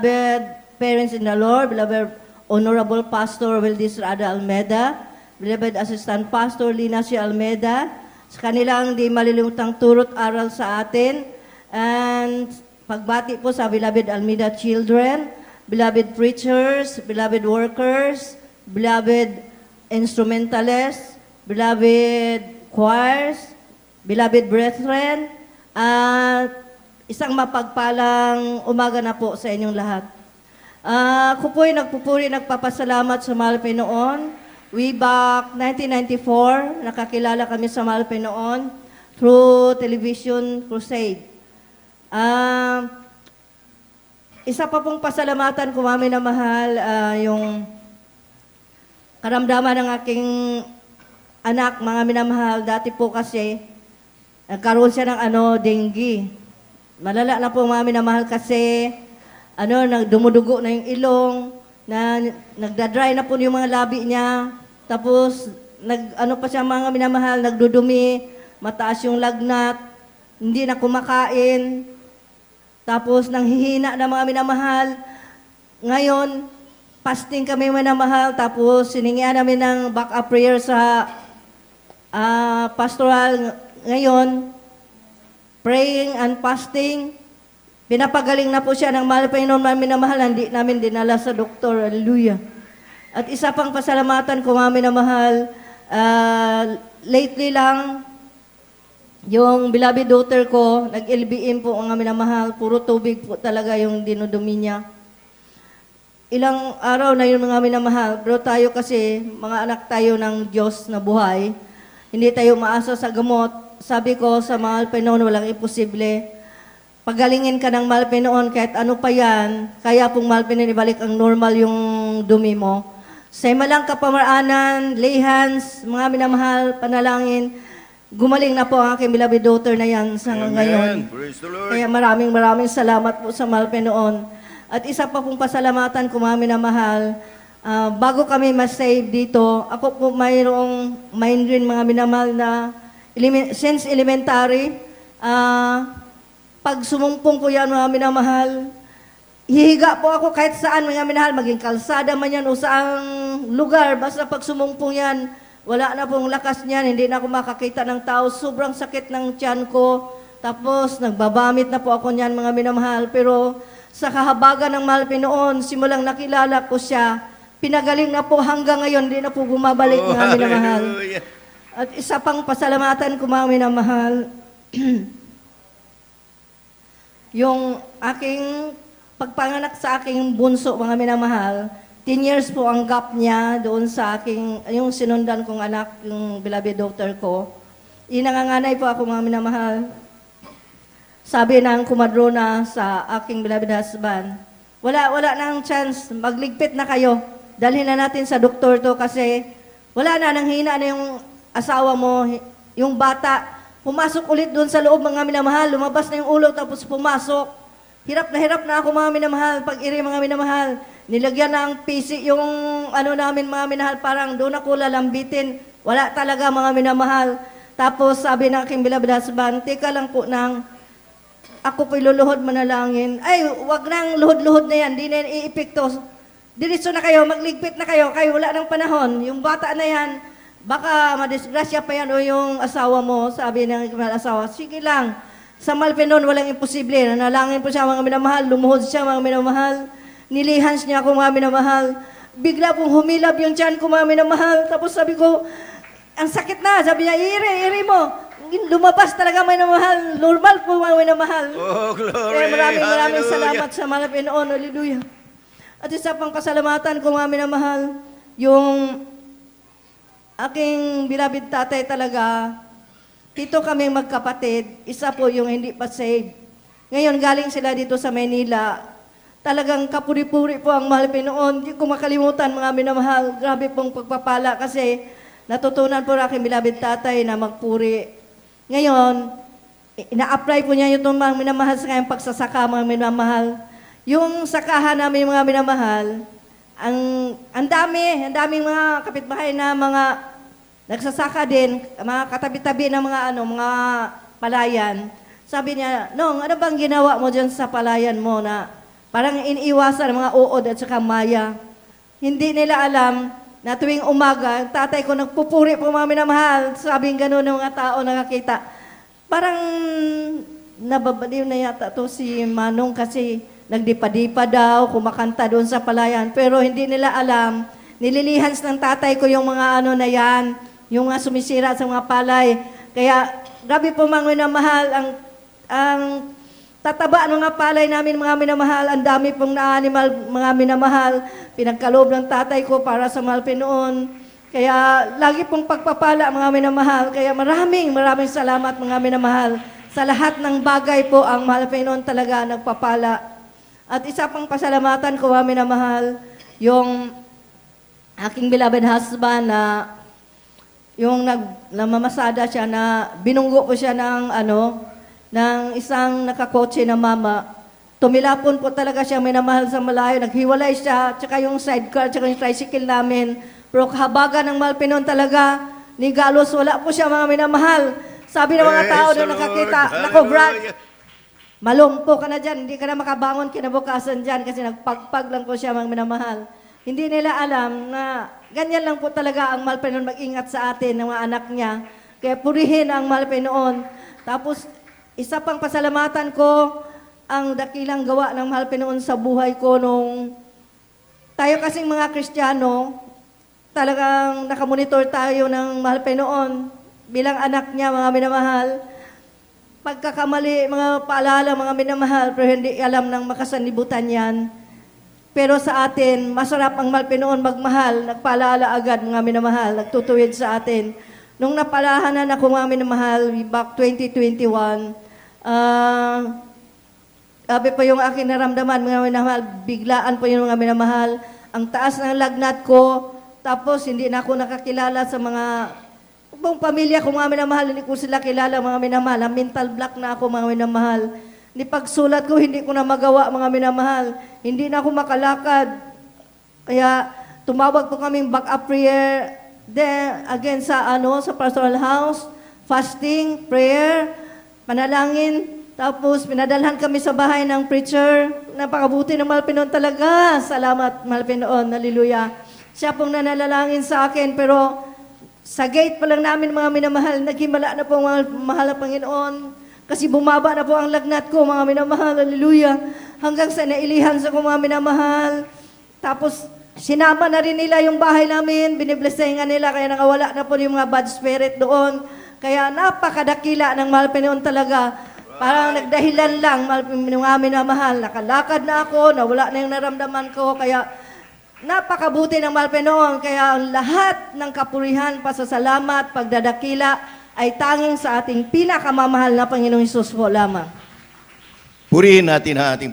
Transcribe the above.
beloved parents in the Lord, beloved Honorable Pastor Wildis Rada Almeda, beloved Assistant Pastor Lina C. Almeda, sa kanilang di malilimutang turot aral sa atin, and pagbati po sa beloved Almeida children, beloved preachers, beloved workers, beloved instrumentalists, beloved choirs, beloved brethren, at isang mapagpalang umaga na po sa inyong lahat. Ako po'y nagpupuri, nagpapasalamat sa mahal Panginoon. Way back 1994, nakakilala kami sa mahal Panginoon through television crusade. Isa pa pong pasalamatan ko, mami na mahal, yung karamdaman ng aking anak, mga minamahal. Dati po kasi, nagkaroon siya ng dengue. Malala na po, mami na mahal, kasi dumudugo na yung ilong, nagdadry na po yung mga labi niya, tapos, pa siya, mga minamahal, nagdudumi, mataas yung lagnat, hindi na kumakain, tapos nanghihina na mga minamahal. Ngayon, fasting kami minamahal, tapos siningian namin ng backup prayer sa pastoral. Ngayon, praying and fasting, pinapagaling na po siya ng mahal Panginoon namin na mahal, hindi namin dinala sa doktor. Hallelujah. At isa pang pasalamatan ko, mami na mahal, lately lang, yung beloved daughter ko, nag-LBM po ang amin na mahal, puro tubig po talaga yung dinudumi niya. Ilang araw na yun mga amin na mahal, pero tayo kasi, mga anak tayo ng Diyos na buhay, hindi tayo maasa sa gamot. Sabi ko sa mahal Panginoon, walang imposible. Pagalingin ka ng mahal Panginoon, kahit ano pa yan, kaya pong mahal Panginoon, ibalik ang normal yung dumi mo. Sa malang kapamaraanan, lay hands, mga minamahal, panalangin, gumaling na po ang aking beloved daughter na yan sa ngayon. Praise the Lord. Kaya maraming salamat po sa mahal Panginoon. At isa pa pong pasalamatan ko, mga minamahal, bago kami ma-save dito, ako po mayroong migraine, mga minamahal, na since elementary, pag sumumpong po yan, mga minamahal, hihiga po ako kahit saan, mga minamahal, maging kalsada man yan o saang lugar, basta pag sumumpong yan, wala na pong lakas niyan, hindi na ako makakita ng tao, sobrang sakit ng tiyan ko, tapos nagbabamit na po ako niyan, mga minamahal. Pero sa kahabagan ng mahal Panginoon, simulang nakilala ko siya, pinagaling na po hanggang ngayon, hindi na po bumabalik, mga minamahal. At isa pang pasalamatan ko, mga minamahal, yung aking pagpanganak sa aking bunso, mga minamahal, 10 years po ang gap niya doon sa aking, yung sinundan kong anak, yung beloved daughter ko. Inanganganay po ako, mga minamahal. Sabi ng kumadrona sa aking beloved husband, wala nang chance, magligpit na kayo. Dalhin na natin sa doktor to kasi wala na, nanghina na yung asawa mo, yung bata. Pumasok ulit doon sa loob, mga minamahal, lumabas na yung ulo tapos pumasok. Hirap na ako, mga minamahal, pag-iri, mga minamahal. Nilagyan na ang PC yung namin, mga minamahal, parang doon ako lalambitin. Wala talaga, mga minamahal. Tapos sabi ng aking beloved husband, teka lang po ako po'y luluhod manalangin. Ay, wag nang luhod-luhod na yan, di na yan iipikto. Diretso na kayo, magligpit na kayo wala ng panahon. Yung bata na yan, baka madisgrasya pa yan o yung asawa mo, sabi ng asawa, sige lang. Sa Malpenon, walang imposible. Nanalangin po siya, mga minamahal. Lumuhod siya, mga minamahal. Nilihans niya ako, mga minamahal. Bigla pong humilab yung tiyan ko, mga minamahal. Tapos sabi ko, ang sakit na. Sabi niya, iri mo. Lumabas talaga, mga minamahal. Normal po, mga minamahal. Oh, glory. Kaya maraming Hallelujah. salamat sa Malpenon. Hallelujah. At isa pang pasalamatan ko, mga minamahal, yung aking beloved tatay talaga, dito kaming magkapatid, isa po yung hindi pa saved. Ngayon, galing sila dito sa Maynila. Talagang kapuri-puri po ang mahal Panginoon. Hindi ko makalimutan, mga minamahal. Grabe pong pagpapala kasi natutunan po ng aking beloved tatay na magpuri. Ngayon, ina-apply po niya yung mga minamahal sa kanyang pagsasaka, mga minamahal. Yung sakahan namin, mga minamahal, ang daming mga kapitbahay na mga nagsasaka din, mga katabi-tabi ng mga palayan. Sabi niya, Nong, ano bang ginawa mo dyan sa palayan mo na Parang iniiwasan ng mga uod at saka maya. Hindi nila alam na tuwing umaga, ang tatay ko nagpupuri po mga minamahal. Sabing gano'n ng mga tao nakakita. Parang nababaliw na yata to si Manong kasi nagdipa-dipa daw, kumakanta doon sa palayan. Pero hindi nila alam, nililihans ng tatay ko yung mga ano na yan, yung mga sumisira sa mga palay. Kaya, grabe po mga minamahal, ang tataba ng mga palay namin mga minamahal, ang dami pong na-animal mga minamahal, pinagkaloob ng tatay ko para sa Malpe noon. Kaya lagi pong pagpapala mga minamahal. Kaya maraming salamat mga minamahal. Sa lahat ng bagay po ang Malpe noon talaga nagpapala. At isa pang pasalamatan ko mga minamahal, yung aking beloved husband na yung namamasada siya na binunggo ko siya ng isang nakakotse na mama. Tumilapon po talaga siya, minamahal sa malayo. Naghiwalay siya, tsaka yung sidecar, tsaka yung tricycle namin. Pero kahabagan ng Malpe noon talaga, ni Galos, wala po siya mga minamahal. Sabi ng mga tao na nakakita, nako Brad, malumpo ka na dyan, hindi ka na makabangon kinabukasan dyan kasi nagpagpag lang po siya mga minamahal. Hindi nila alam na ganyan lang po talaga ang Malpe noon mag-ingat sa atin ng mga anak niya. Kaya purihin ang Malpe noon. Tapos, isa pang pasalamatan ko, ang dakilang gawa ng Malpe noon sa buhay ko nung tayo kasing mga Kristiyano, talagang nakamonitor tayo ng Malpe noon bilang anak niya, mga minamahal. Pagkakamali, mga paalala, mga minamahal, pero hindi alam ng makasanibutan yan. Pero sa atin, masarap ang Malpe noon magmahal, nagpaalala agad, mga minamahal, nagtutuwid sa atin. Nung napalahanan ako, mga minamahal, back 2021, sabi po yung aking naramdaman, mga minamahal, biglaan po yung mga minamahal. Ang taas ng lagnat ko, tapos hindi na ako nakakilala sa mga buong pamilya ko, mga minamahal, hindi ko sila kilala, mga minamahal. Mental block na ako, mga minamahal. Ni pagsulat ko, hindi ko na magawa, mga minamahal. Hindi na ako makalakad. Kaya tumawag po kaming back-up prayer then again sa pastoral house, fasting, prayer, panalangin. Tapos pinadalhan kami sa bahay ng preacher. Napakabuti ng Malpe noon talaga. Salamat Malpe noon. Hallelujah. Siya pong nanalangin sa akin, pero sa gate pa lang namin mga minamahal, naghimala na po mga mahal na Panginoon. Kasi bumaba na po ang lagnat ko, mga minamahal. Hallelujah. Hanggang sa nailihan sa ko, mga minamahal. Tapos, sinama na rin nila yung bahay namin. Biniblessingan nila, kaya nakawala na po yung mga bad spirit doon. Kaya napakadakila ng Malpe noon talaga. Parang nagdahilan lang, mga minamahal. Nakalakad na ako, nawala na yung naramdaman ko. Kaya napakabuti ng Malpe noon. Kaya lahat ng kapurihan, pasasalamat, pagdadakila, ay tanging sa ating pinakamamahal na Panginoong Hesus po lamang. Purihin natin ang ating